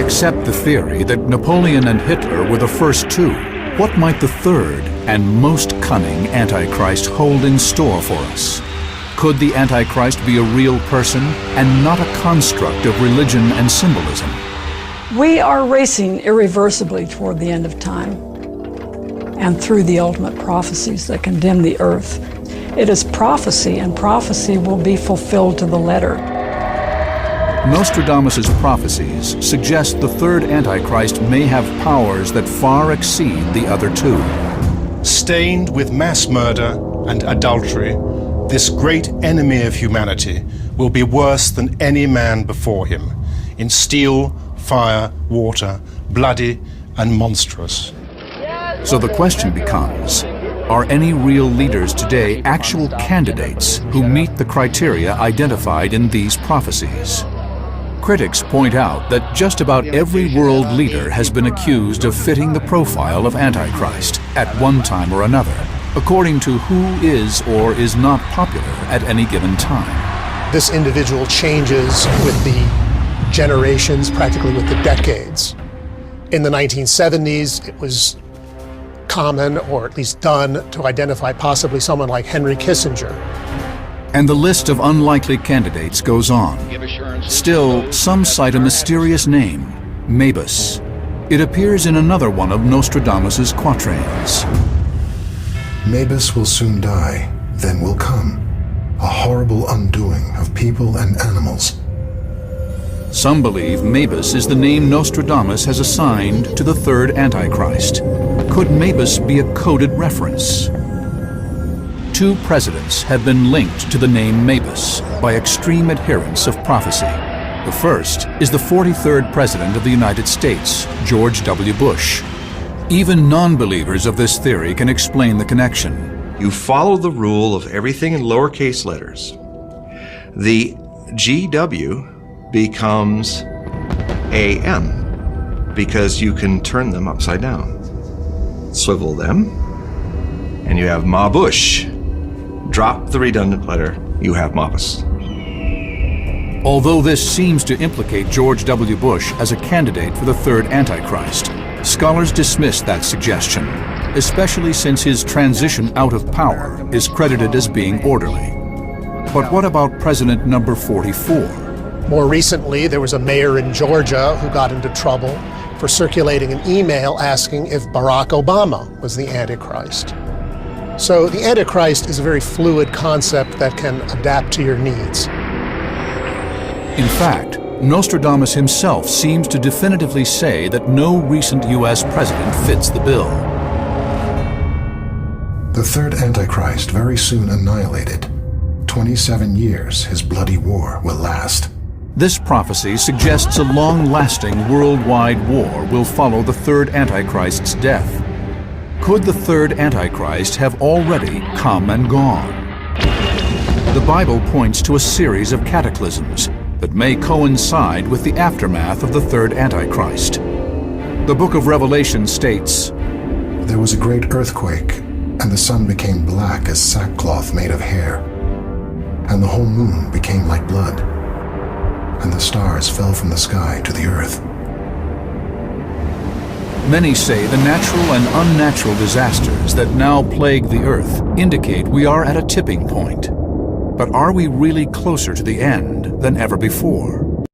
accept the theory that Napoleon and Hitler were the first two, what might the third and most cunning Antichrist hold in store for us? Could the Antichrist be a real person and not a construct of religion and symbolism? We are racing irreversibly toward the end of time and through the ultimate prophecies that condemn the earth. It is prophecy, and prophecy will be fulfilled to the letter. Nostradamus' prophecies suggest the third Antichrist may have powers that far exceed the other two. Stained with mass murder and adultery, this great enemy of humanity will be worse than any man before him, in steel, fire, water, bloody and monstrous. So the question becomes, are any real leaders today actual candidates who meet the criteria identified in these prophecies? Critics point out that just about every world leader has been accused of fitting the profile of Antichrist at one time or another, according to who is or is not popular at any given time. This individual changes with the generations, practically with the decades. In the 1970s, it was common, or at least done, to identify possibly someone like Henry Kissinger. And the list of unlikely candidates goes on. Still, some cite a mysterious name, Mabus. It appears in another one of Nostradamus' quatrains. Mabus will soon die, then will come a horrible undoing of people and animals. Some believe Mabus is the name Nostradamus has assigned to the third Antichrist. Could Mabus be a coded reference? Two presidents have been linked to the name Mabus by extreme adherents of prophecy. The first is the 43rd President of the United States, George W. Bush. Even non-believers of this theory can explain the connection. You follow the rule of everything in lowercase letters. The GW becomes AM because you can turn them upside down. Swivel them, and you have Mabus. Drop the redundant letter, you have Mabus. Although this seems to implicate George W. Bush as a candidate for the third Antichrist, scholars dismiss that suggestion, especially since his transition out of power is credited as being orderly. But what about President number 44? More recently, there was a mayor in Georgia who got into trouble for circulating an email asking if Barack Obama was the Antichrist. So the Antichrist is a very fluid concept that can adapt to your needs. In fact, Nostradamus himself seems to definitively say that no recent U.S. president fits the bill. The third Antichrist very soon annihilated. 27 years his bloody war will last. This prophecy suggests a long-lasting worldwide war will follow the third Antichrist's death. Could the third Antichrist have already come and gone? The Bible points to a series of cataclysms that may coincide with the aftermath of the third Antichrist. The book of Revelation states, "There was a great earthquake, and the sun became black as sackcloth made of hair, and the whole moon became like blood, and the stars fell from the sky to the earth." Many say the natural and unnatural disasters that now plague the earth indicate we are at a tipping point. But are we really closer to the end than ever before?